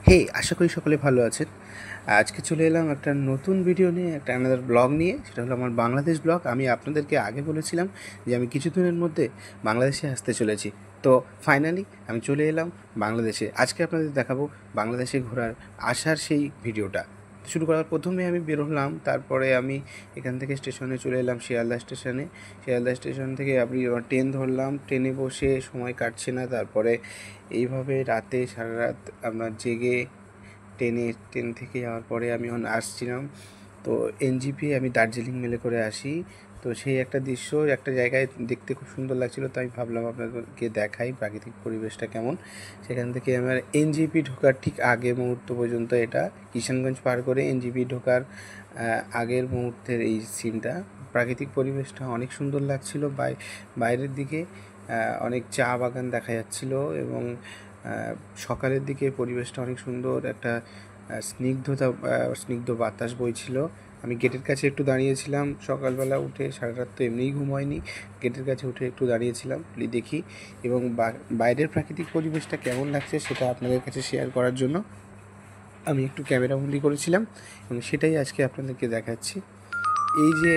হে, আশা করি সকলে ভালো আছেন। আজকে চলে এলাম একটা নতুন ভিডিও নিয়ে, একটা আনাদার ব্লগ নিয়ে। সেটা হলো আমার বাংলাদেশ ব্লগ। আমি আপনাদেরকে আগে বলেছিলাম যে আমি কিছুদিনের মধ্যে বাংলাদেশে আসতে চলেছি। তো ফাইনালি আমি চলে এলাম বাংলাদেশে। আজকে আপনাদের দেখাবো বাংলাদেশে ঘোরার আসার সেই ভিডিওটা। শুরু করার প্রথমে আমি বেরোলাম, তারপরে আমি এখান থেকে স্টেশনে চলে এলাম শিয়ালদা স্টেশনে। শিয়ালদা স্টেশন থেকে আপনি ট্রেন ধরলাম, ট্রেনে বসে সময় কাটছে না। তারপরে এইভাবে রাতে সারা রাত আপনার জেগে ট্রেন থেকে যাওয়ার পরে আমি যখন আসছিলাম, তো এনজিপি আমি দার্জিলিং মেলে করে আসি। তো সেই একটা দৃশ্য, একটা জায়গায় দেখতে খুব সুন্দর লাগছিলো, তাই ভাবলাম আপনাদেরকে দেখাই প্রাকৃতিক পরিবেশটা কেমন। সেখান থেকে আমার এনজিপি ঢোকার ঠিক আগে মুহূর্ত পর্যন্ত, এটা কিষানগঞ্জ পার করে এনজিপি ঢোকার আগের মুহূর্তের এই সিনটা। প্রাকৃতিক পরিবেশটা অনেক সুন্দর লাগছিলো। বাইরের দিকে অনেক চা বাগান দেখা যাচ্ছিলো এবং সকালের দিকে পরিবেশটা অনেক সুন্দর, একটা স্নিগ্ধ বাতাস বইছিল। আমি গেটের কাছে একটু দাঁড়িয়েছিলাম সকালবেলা উঠে, সারা রাত তো এমনিই ঘুম হয়নি। গেটের কাছে উঠে একটু দাঁড়িয়েছিলাম, দেখি এবং বাইরের প্রাকৃতিক পরিবেশটা কেমন লাগছে সেটা আপনাদের কাছে শেয়ার করার জন্য আমি একটু ক্যামেরাবন্দি করেছিলাম এবং সেটাই আজকে আপনাদেরকে দেখাচ্ছি। এই যে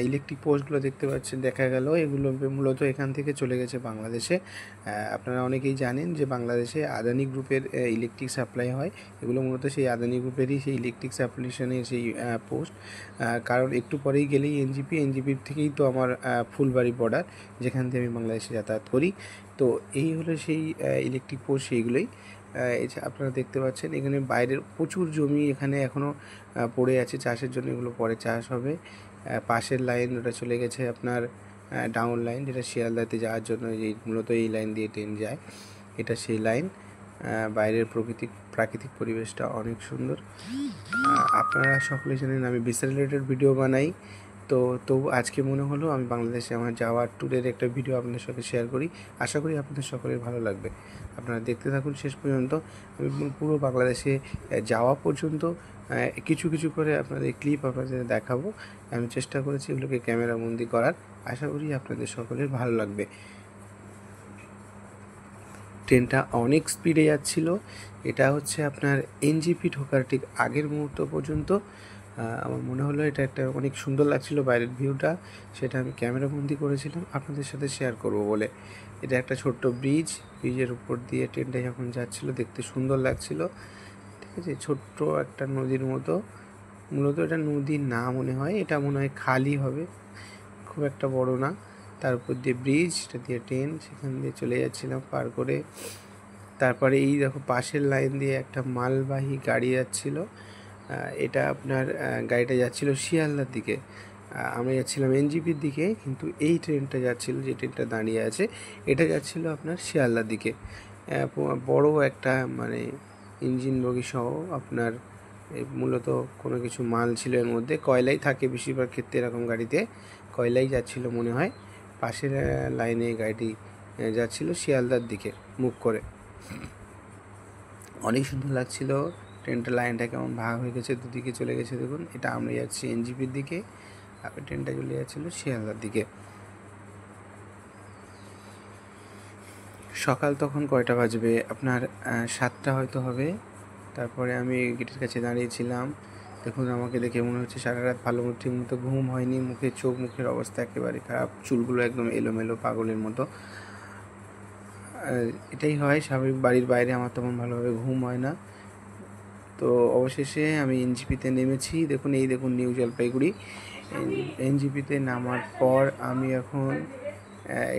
ইলেকট্রিক পোস্টগুলো দেখতে পাচ্ছেন, দেখা গেল এগুলো মূলত এখান থেকে চলে গেছে বাংলাদেশে। আপনারা অনেকেই জানেন যে বাংলাদেশে আদানি গ্রুপের ইলেকট্রিক সাপ্লাই হয়। এগুলো মূলত সেই আদানি গ্রুপেরই সেই ইলেকট্রিক সাপ্লিশনের সেই পোস্ট। কারণ একটু পরেই গেলেই এনজিপির থেকেই তো আমার ফুলবাড়ি বর্ডার, যেখান থেকে আমি বাংলাদেশে যাতায়াত করি। তো এই হলো সেই ইলেকট্রিক পোস্ট, সেইগুলোই আপনারা দেখতে পাচ্ছেন। এখানে বাইরের প্রচুর জমি এখানে এখনও পড়ে আছে চাষের জন্য, এগুলো পরে চাষ হবে। পাশের লাইন ওটা চলে গেছে আপনার ডাউন লাইন, যেটা শিয়ালদাতে যাওয়ার জন্য, এই মূলত এই লাইন দিয়ে ট্রেন যায়, এটা সেই লাইন। বাইরের প্রাকৃতিক পরিবেশটা অনেক সুন্দর। আপনারা সকলে জানেন আমি ভিসা রিলেটেড ভিডিও বানাই। তবু আজকে মনে হলো আমি বাংলাদেশে আমার যাওয়ার ট্যুরের একটা ভিডিও আপনাদের সাথে শেয়ার করি। আশা করি আপনাদের সকলের ভালো লাগবে। আপনারা দেখতে থাকুন শেষ পর্যন্ত। আমি পুরো বাংলাদেশে যাওয়া পর্যন্ত কিছু কিছু করে আপনাদের ক্লিপ আপনাদের দেখাবো। আমি চেষ্টা করেছি এগুলোকে ক্যামেরাবন্দি করার। আশা করি আপনাদের সকলের ভালো লাগবে। ট্রেনটা অনেক স্পিডে যাচ্ছিল। এটা হচ্ছে আপনার এনজিপি ঢোকার ঠিক আগের মুহূর্ত পর্যন্ত। আমার মনে হলো এটা একটা অনেক সুন্দর লাগছিল বাইরের ভিউটা, সেটা আমি ক্যামেরাবন্দি করেছিলাম আপনাদের সাথে শেয়ার করব বলে। এটা একটা ছোট্ট ব্রিজের উপর দিয়ে ট্রেনটা যখন যাচ্ছিলো দেখতে সুন্দর লাগছিল। ঠিক আছে, ছোট্ট একটা নদীর মতো, মূলত এটা নদী না মনে হয়, এটা মনে হয় খালি হবে, খুব একটা বড় না। তার উপর দিয়ে ব্রিজ, এটা দিয়ে ট্রেন, সেখান দিয়ে চলে যাচ্ছিলাম পার করে। তারপরে এই দেখো পাশের লাইন দিয়ে একটা মালবাহী গাড়ি যাচ্ছিল। এটা আপনার গাড়িটা যাচ্ছিল শিয়ালদার দিকে, আমরা যাচ্ছিলাম এনজিপির দিকে। কিন্তু এই ট্রেনটা যাচ্ছিল, যে ট্রেনটা দাঁড়িয়ে আছে, এটা যাচ্ছিল আপনার শিয়ালদার দিকে। বড় একটা মানে ইঞ্জিন বগি সহ আপনার মূলত কোনো কিছু মাল ছিল এর মধ্যে। কয়লাই থাকে বেশিরভাগ ক্ষেত্রে এরকম গাড়িতে, কয়লাই যাচ্ছিল মনে হয়। পাশের লাইনে গাড়িটি যাচ্ছিল শিয়ালদার দিকে মুখ করে। অনেক সুন্দর লাগছিল। ট্রেনটার লাইনটা কেমন ভাগ হয়ে গেছে, দুদিকে চলে গেছে দেখুন। এটা আমরা যাচ্ছি এনজিপির দিকে, আর ট্রেনটা চলে যাচ্ছিল শিয়ালদার দিকে। সকাল তখন কয়টা বাজবে আপনার 7টা হয়তো হবে। তারপরে আমি গেটের কাছে দাঁড়িয়েছিলাম। দেখুন আমাকে দেখে মনে হচ্ছে সারা রাত ভালো ঠিক মতো ঘুম হয়নি। মুখের অবস্থা একেবারে খারাপ, চুলগুলো একদম এলোমেলো পাগলের মতো। এটাই হয় স্বাভাবিক, বাড়ির বাইরে আমার তেমন ভালোভাবে ঘুম হয় না। তো অবশেষে আমি এনজিপিতে নেমেছি। দেখুন এই দেখুন নিউ জলপাইগুড়ি। এনজিপিতে নামার পর আমি এখন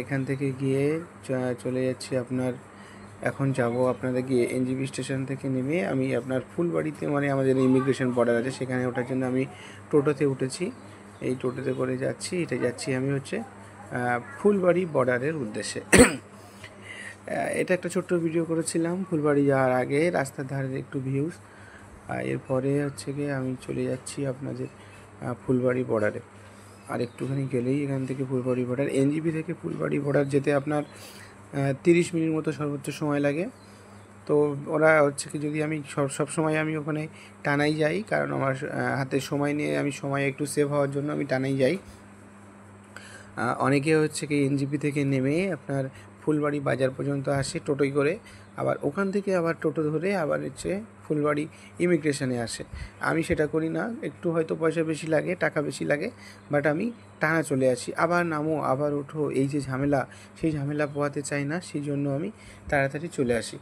এখান থেকে গিয়ে চলে যাচ্ছি আপনার, এখন যাব আপনাদের গিয়ে এনজিপি স্টেশন থেকে নেমে আমি আপনার ফুলবাড়িতে, মানে আমাদের ইমিগ্রেশন বর্ডার আছে সেখানে ওঠার জন্য আমি টোটোতে উঠেছি। এই টোটোতে করে যাচ্ছি, এটা যাচ্ছি আমি হচ্ছে ফুলবাড়ি বর্ডারের উদ্দেশ্যে। এটা একটা ছোট্ট ভিডিও করেছিলাম ফুলবাড়ি যাওয়ার আগে, রাস্তার ধারের একটু ভিউজ। এরপরে হচ্ছে গিয়ে আমি চলে যাচ্ছি আপনাদের ফুলবাড়ি বর্ডারে। আর একটুখানি গেলেই এখান থেকে ফুলবাড়ি বর্ডার। এনজিপি থেকে ফুলবাড়ি বর্ডার যেতে আপনার 30 মিনিট মতো সর্বোচ্চ সময় লাগে। তো ওরা হচ্ছে কি, যদি আমি সব সময় আমি ওখানে টানাই যাই, কারণ আমার হাতে সময় নিয়ে, আমি সময় একটু সেভ হওয়ার জন্য আমি টানাই যাই। অনেকে হচ্ছে কি এনজিপি থেকে নেমে আপনার ফুলবাড়ি বাজার পর্যন্ত আসে টোটোয় করে, আবার ওখান থেকে আবার টোটো ধরে আবার হচ্ছে ফুলবাড়ি ইমিগ্রেশনে আসে। আমি সেটা করি না, একটু হয়তো পয়সা বেশি লাগে, টাকা বেশি লাগে, বাট আমি টানা চলে আসি। আবার নামো, আবার ওঠো, এই যে ঝামেলা, সেই ঝামেলা পোহাতে চাই না, সেই জন্য আমি তাড়াতাড়ি চলে আসি,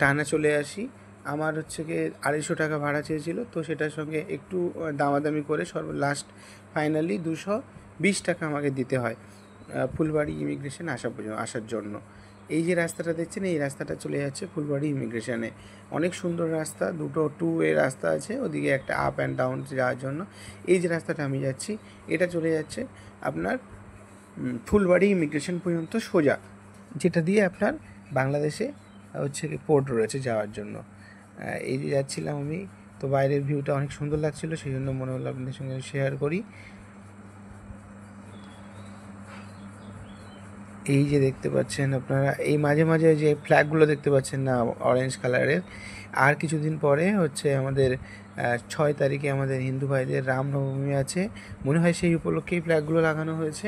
টানা চলে আসি। আমার হচ্ছে গিয়ে 250 টাকা ভাড়া চেয়েছিল, তো সেটার সঙ্গে একটু দামাদামি করে লাস্ট ফাইনালি 220 টাকা আমাকে দিতে হয় ফুলবাড়ি ইমিগ্রেশন আসার জন্য। এই যে রাস্তাটা দেখছেন, এই রাস্তাটা চলে যাচ্ছে ফুলবাড়ি ইমিগ্রেশনে। অনেক সুন্দর রাস্তা, দুটো টু ওয়ে রাস্তা আছে, ওদিকে একটা আপ অ্যান্ড ডাউন যাওয়ার জন্য। এই যে রাস্তাটা আমি যাচ্ছি, এটা চলে যাচ্ছে আপনার ফুলবাড়ি ইমিগ্রেশন পর্যন্ত সোজা, যেটা দিয়ে আপনার বাংলাদেশে হচ্ছে কি পোর্ট রয়েছে যাওয়ার জন্য। এই যে যাচ্ছিলাম আমি, তো বাইরের ভিউটা অনেক সুন্দর লাগছিলো, সেই জন্য মনে হলো আপনাদের সঙ্গে শেয়ার করি। এই যে দেখতে পাচ্ছেন আপনারা, এই মাঝে মাঝে যে ফ্ল্যাগগুলো দেখতে পাচ্ছেন না অরেঞ্জ কালারের, আর কিছুদিন পরে হচ্ছে আমাদের 6 তারিখে আমাদের হিন্দু ভাইদের রামনবমী আছে। মনে হয় সেই উপলক্ষেই ফ্ল্যাগগুলো লাগানো হয়েছে।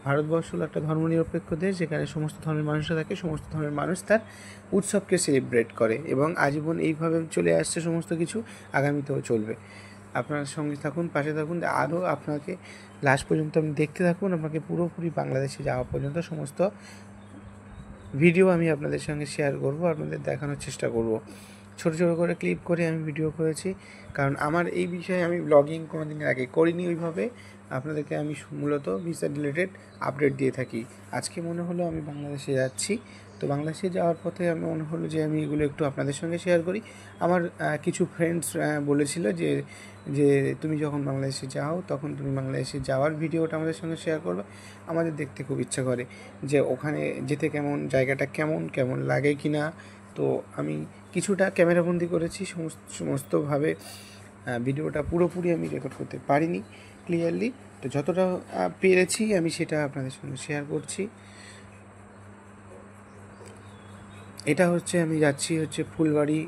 ভারতবর্ষ হলো একটা ধর্মনিরপেক্ষ দেশ, যেখানে সমস্ত ধর্মের মানুষরা থাকে, সমস্ত ধর্মের মানুষ তার উৎসবকে সেলিব্রেট করে, এবং আজীবন এইভাবে চলে আসছে সমস্ত কিছু, আগামীতেও চলবে। আপনার সঙ্গে থাকুন, পাশে থাকুন, আরও আপনাকে লাস্ট পর্যন্ত আপনি দেখতে থাকুন। আপনাকে পুরোপুরি বাংলাদেশে যাওয়া পর্যন্ত সমস্ত ভিডিও আমি আপনাদের সঙ্গে শেয়ার করব, আপনাদের দেখানোর চেষ্টা করব। ছোটো ছোটো করে ক্লিপ করে আমি ভিডিও করেছি, কারণ আমার এই বিষয়ে আমি ব্লগিং কোনো দিন আগে করিনি ওইভাবে। আপনাদেরকে আমি মূলত ভিসা রিলেটেড আপডেট দিয়ে থাকি। আজকে মনে হলো আমি বাংলাদেশে যাচ্ছি, তো বাংলাদেশে যাওয়ার পথে আমি মনে হলো যে আমি এগুলো একটু আপনাদের সঙ্গে শেয়ার করি। আমার কিছু ফ্রেন্ডস বলেছিল যে যে তুমি যখন বাংলাদেশে যাও তখন তুমি বাংলাদেশে যাওয়ার ভিডিওটা আমাদের সঙ্গে শেয়ার করবে। আমাদের দেখতে খুব ইচ্ছা করে যে ওখানে যেতে কেমন, জায়গাটা কেমন কেমন লাগে কি না। তো আমি কিছুটা ক্যামেরাবন্দি করেছি, সমস্তভাবে ভিডিওটা পুরোপুরি আমি রেকর্ড করতে পারিনি ক্লিয়ারলি, তো যতটা পেরেছি আমি সেটা আপনাদের সঙ্গে শেয়ার করছি। এটা হচ্ছে আমি যাচ্ছি হচ্ছে ফুলবাড়ি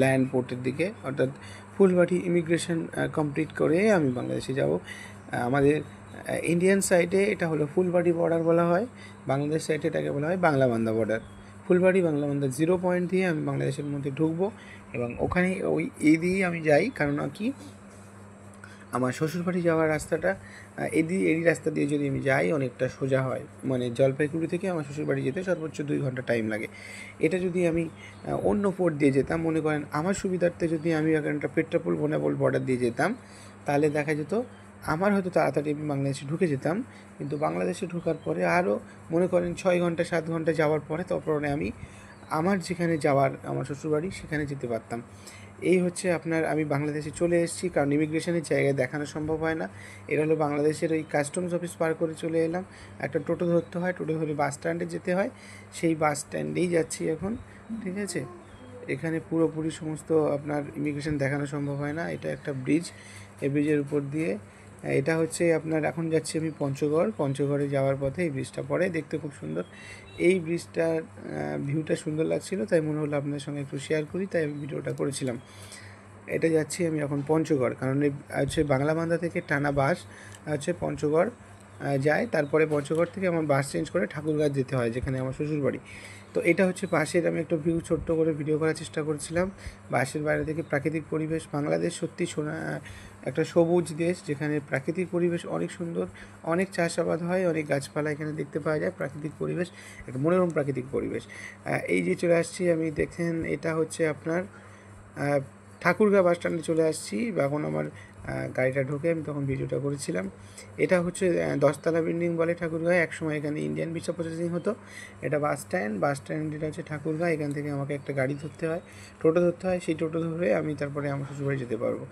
ল্যান্ড পোর্টের দিকে, অর্থাৎ ফুলবাড়ি ইমিগ্রেশন কমপ্লিট করে আমি বাংলাদেশে যাব। আমাদের ইন্ডিয়ান সাইডে এটা হলো ফুলবাড়ি বর্ডার বলা হয়, বাংলাদেশ সাইডে এটাকে বলা হয় বাংলাবান্ধা বর্ডার। ফুলবাড়ি বাংলাবান্ধা 0 পয়েন্ট দিয়ে আমি বাংলাদেশের মধ্যে ঢুকবো, এবং ওখানে এই দিয়েই আমি যাই, কারণ কি আমার শ্বশুরবাড়ি যাওয়ার রাস্তাটা এই রাস্তা দিয়ে যদি আমি যাই অনেকটা সোজা হয়, মানে জলপাইগুড়ি থেকে আমার শ্বশুরবাড়ি যেতে সর্বোচ্চ 2 ঘন্টা টাইম লাগে। এটা যদি আমি অন্য পোর্ট দিয়ে যেতাম, মনে করেন আমার সুবিধার্থে যদি আমি একটা পেট্রাপোল বোনাপোল বর্ডার দিয়ে যেতাম, তাহলে দেখা যেত আমার হয়তো তাড়াতাড়ি আমি বাংলাদেশে ঢুকে যেতাম। কিন্তু বাংলাদেশে ঢোকার পরে আরও মনে করেন 6 ঘন্টা 7 ঘন্টা যাওয়ার পরে তারপরে আমি আমার যেখানে যাওয়ার আমার শ্বশুরবাড়ি সেখানে যেতে পারতাম। এই হচ্ছে আপনার, আমি বাংলাদেশে চলে এসেছি, কারণ ইমিগ্রেশনের জায়গায় দেখানো সম্ভব হয় না। এটা হলো বাংলাদেশের ওই কাস্টমস অফিস পার করে চলে এলাম, একটা টোটো ধরতে হয়, টোটো ধরে বাস স্ট্যান্ডে যেতে হয়, সেই বাস স্ট্যান্ডেই যাচ্ছি এখন। ঠিক আছে, এখানে পুরোপুরি সমস্ত আপনার ইমিগ্রেশন দেখানো সম্ভব হয় না। এটা একটা ব্রিজ, এই ব্রিজের উপর দিয়ে এটা হচ্ছে আপনার, এখন যাচ্ছি আমি পঞ্চগড়ে যাওয়ার পথে এই ব্রিজটা পড়ে, দেখতে খুব সুন্দর। এই ব্রিজটার ভিউটা সুন্দর লাগছিল, তাই মনে হলো আপনাদের সঙ্গে একটু শেয়ার করি, তাই আমি ভিডিওটা করেছিলাম। এটা যাচ্ছি আমি এখন পঞ্চগড়, কারণ এই হচ্ছে বাংলাবান্ধা থেকে টানা বাস হচ্ছে পঞ্চগড় যায়, তারপরে পঞ্চগড় থেকে আমার বাস চেঞ্জ করে ঠাকুরগাঁ যেতে হয়, যেখানে আমার শ্বশুরবাড়ি। তো এটা হচ্ছে বাসের, আমি একটা ভিউ ছোট্ট করে ভিডিও করার চেষ্টা করছিলাম। বাসের বাইরে থেকে প্রাকৃতিক পরিবেশ, বাংলাদেশ সত্যি একটা সবুজ দেশ, যেখানে প্রাকৃতিক পরিবেশ অনেক সুন্দর, অনেক চাষাবাদ হয়, অনেক গাছপালা এখানে দেখতে পাওয়া যায়, প্রাকৃতিক পরিবেশ, একটা মনোরম প্রাকৃতিক পরিবেশ। এই যে চলে আসছি আমি, দেখেন এটা হচ্ছে আপনার ঠাকুরগাঁ বাস স্ট্যান্ডে চলে আসছি। এখন আমার গাড়িটা ঢোকে, আমি তখন ভিডিওটা করেছিলাম। এটা হচ্ছে 10তলা বিল্ডিং বলে ঠাকুরগাঁয়, একসময় এখানে ইন্ডিয়ান ভিসা প্রসেসিং হতো। এটা বাস স্ট্যান্ড এটা হচ্ছে ঠাকুরগাঁ। এখান থেকে আমাকে একটা গাড়ি ধরতে হয়, টোটো ধরতে হয়, সেই টোটো ধরে আমি তারপরে আমার শ্বশুরবাড়ি যেতে পারবো।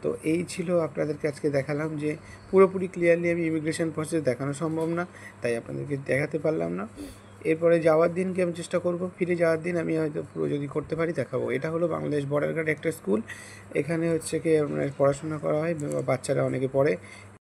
তো এই ছিল, আপনাদেরকে আজকে দেখালাম যে পুরোপুরি ক্লিয়ারলি আমি ইমিগ্রেশন প্রসেস দেখানো সম্ভব না, তাই আপনাদেরকে দেখাতে পারলাম না। এরপরে যাওয়ার দিনকে আমি চেষ্টা করব, ফিরে যাওয়ার দিন আমি হয়তো পুরো যদি করতে পারি দেখাবো। এটা হলো বাংলাদেশ বর্ডার গার্ড একটা স্কুল, এখানে হচ্ছে কি আপনার পড়াশোনা করা হয়, বাচ্চারা অনেকে পড়ে।